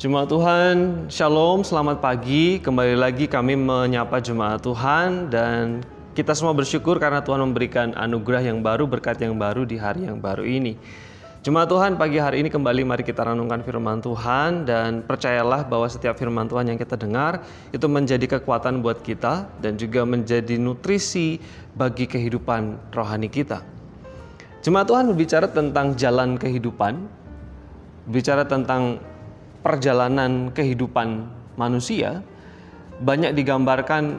Jemaat Tuhan, Shalom, selamat pagi. Kembali lagi kami menyapa Jemaat Tuhan dan kita semua bersyukur karena Tuhan memberikan anugerah yang baru, berkat yang baru di hari yang baru ini. Jemaat Tuhan, pagi hari ini kembali mari kita renungkan firman Tuhan dan percayalah bahwa setiap firman Tuhan yang kita dengar itu menjadi kekuatan buat kita dan juga menjadi nutrisi bagi kehidupan rohani kita. Jemaat Tuhan berbicara tentang jalan kehidupan, berbicara tentang perjalanan kehidupan manusia. Banyak digambarkan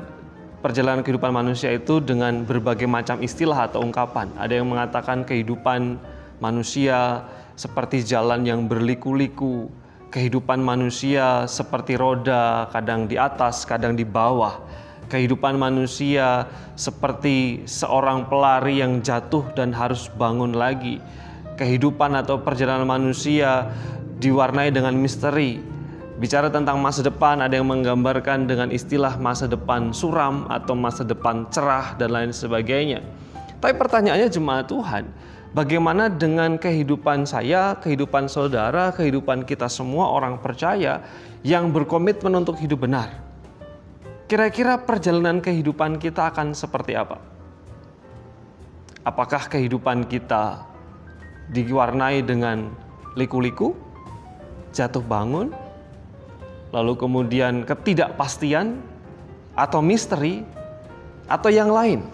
perjalanan kehidupan manusia itu dengan berbagai macam istilah atau ungkapan. Ada yang mengatakan kehidupan manusia seperti jalan yang berliku-liku, kehidupan manusia seperti roda, kadang di atas, kadang di bawah. Kehidupan manusia seperti seorang pelari yang jatuh dan harus bangun lagi. Kehidupan atau perjalanan manusia diwarnai dengan misteri. Bicara tentang masa depan, ada yang menggambarkan dengan istilah masa depan suram atau masa depan cerah dan lain sebagainya. Tapi pertanyaannya jemaat Tuhan, bagaimana dengan kehidupan saya, kehidupan saudara, kehidupan kita semua orang percaya yang berkomitmen untuk hidup benar? Kira-kira perjalanan kehidupan kita akan seperti apa? Apakah kehidupan kita diwarnai dengan liku-liku, jatuh bangun, lalu kemudian ketidakpastian atau misteri atau yang lain?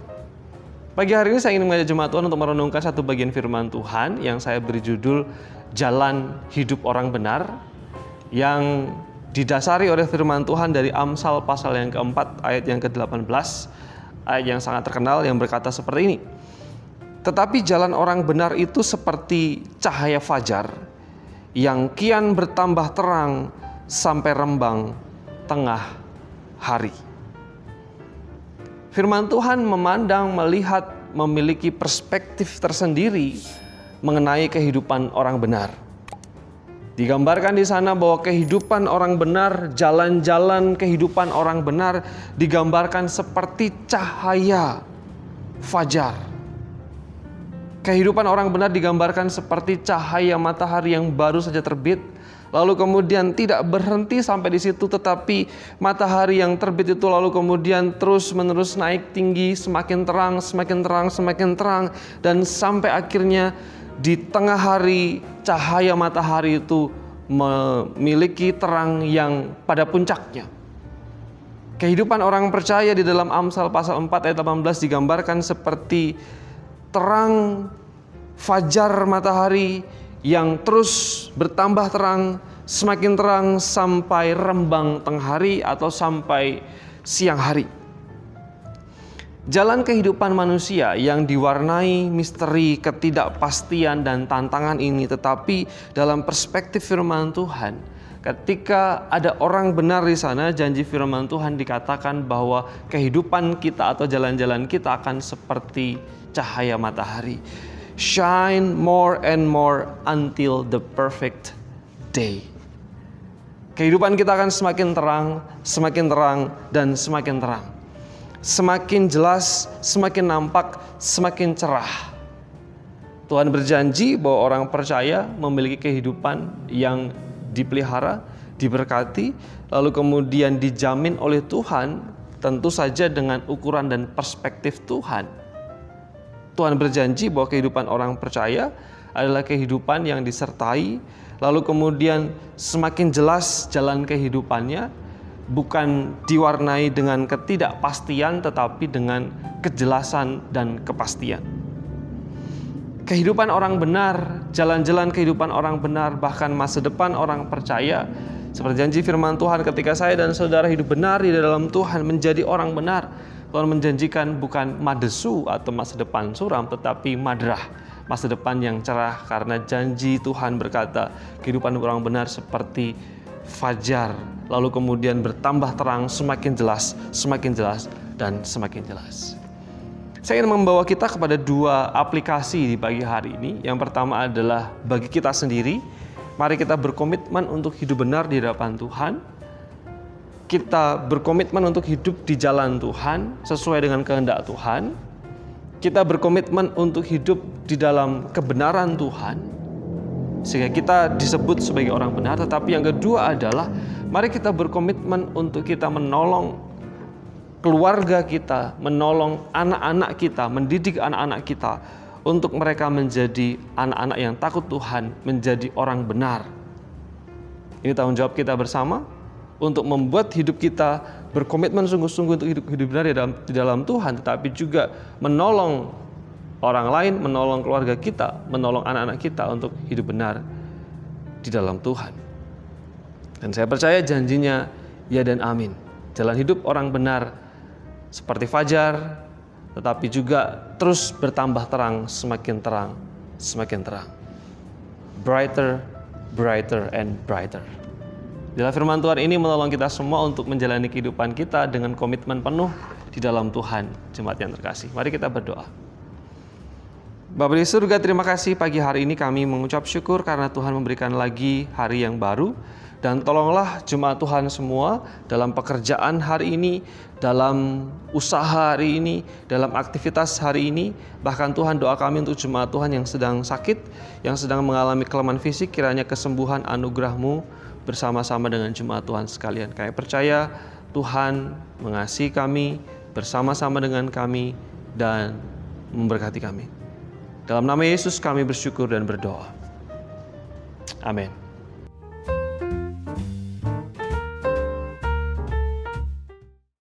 Pagi hari ini saya ingin mengajak jemaat Tuhan untuk merenungkan satu bagian firman Tuhan yang saya beri judul Jalan Hidup Orang Benar, yang didasari oleh firman Tuhan dari Amsal pasal yang keempat ayat yang ke-18, ayat yang sangat terkenal yang berkata seperti ini. Tetapi jalan orang benar itu seperti cahaya fajar yang kian bertambah terang sampai rembang tengah hari. Firman Tuhan memandang, melihat, memiliki perspektif tersendiri mengenai kehidupan orang benar. Digambarkan di sana bahwa kehidupan orang benar, jalan-jalan kehidupan orang benar digambarkan seperti cahaya fajar. Kehidupan orang benar digambarkan seperti cahaya matahari yang baru saja terbit, lalu kemudian tidak berhenti sampai di situ, tetapi matahari yang terbit itu lalu kemudian terus-menerus naik tinggi, semakin terang, semakin terang, semakin terang, dan sampai akhirnya di tengah hari cahaya matahari itu memiliki terang yang pada puncaknya. Kehidupan orang percaya di dalam Amsal pasal 4 ayat 18 digambarkan seperti terang fajar matahari yang terus bertambah terang, semakin terang sampai rembang tengah hari atau sampai siang hari. Jalan kehidupan manusia yang diwarnai misteri, ketidakpastian dan tantangan ini, tetapi dalam perspektif firman Tuhan, ketika ada orang benar di sana, janji firman Tuhan dikatakan bahwa kehidupan kita atau jalan-jalan kita akan seperti cahaya matahari. Shine more and more until the perfect day. Kehidupan kita akan semakin terang, dan semakin terang. Semakin jelas, semakin nampak, semakin cerah. Tuhan berjanji bahwa orang percaya memiliki kehidupan yang dipelihara, diberkati, lalu kemudian dijamin oleh Tuhan, tentu saja dengan ukuran dan perspektif Tuhan. Tuhan berjanji bahwa kehidupan orang percaya adalah kehidupan yang disertai, lalu kemudian semakin jelas jalan kehidupannya, bukan diwarnai dengan ketidakpastian tetapi dengan kejelasan dan kepastian. Kehidupan orang benar, jalan-jalan kehidupan orang benar, bahkan masa depan orang percaya, seperti janji firman Tuhan, ketika saya dan saudara hidup benar di dalam Tuhan, menjadi orang benar, Tuhan menjanjikan bukan madesu atau masa depan suram, tetapi madrah, masa depan yang cerah, karena janji Tuhan berkata kehidupan orang benar seperti fajar, lalu kemudian bertambah terang, semakin jelas, dan semakin jelas. Saya ingin membawa kita kepada dua aplikasi di pagi hari ini. Yang pertama adalah bagi kita sendiri, mari kita berkomitmen untuk hidup benar di hadapan Tuhan. Kita berkomitmen untuk hidup di jalan Tuhan sesuai dengan kehendak Tuhan. Kita berkomitmen untuk hidup di dalam kebenaran Tuhan. sehingga kita disebut sebagai orang benar. Tetapi yang kedua adalah mari kita berkomitmen untuk kita menolong keluarga kita, menolong anak-anak kita, mendidik anak-anak kita untuk mereka menjadi anak-anak yang takut Tuhan, menjadi orang benar. Ini tanggung jawab kita bersama untuk membuat hidup kita berkomitmen sungguh-sungguh untuk hidup benar di dalam Tuhan, tetapi juga menolong orang lain, menolong keluarga kita, menolong anak-anak kita untuk hidup benar di dalam Tuhan. Dan saya percaya janjinya ya dan amin. Jalan hidup orang benar seperti fajar, tetapi juga terus bertambah terang, semakin terang, semakin terang. Brighter, brighter, and brighter. Bila firman Tuhan ini menolong kita semua untuk menjalani kehidupan kita dengan komitmen penuh di dalam Tuhan, jemaat yang terkasih. Mari kita berdoa. Bapa di surga, terima kasih pagi hari ini kami mengucap syukur karena Tuhan memberikan lagi hari yang baru. Dan tolonglah jemaat Tuhan semua dalam pekerjaan hari ini, dalam usaha hari ini, dalam aktivitas hari ini. Bahkan Tuhan, doa kami untuk jemaat Tuhan yang sedang sakit, yang sedang mengalami kelemahan fisik, kiranya kesembuhan anugerah-Mu bersama-sama dengan jemaat Tuhan sekalian. Kami percaya Tuhan mengasihi kami, bersama-sama dengan kami, dan memberkati kami. Dalam nama Yesus kami bersyukur dan berdoa. Amin.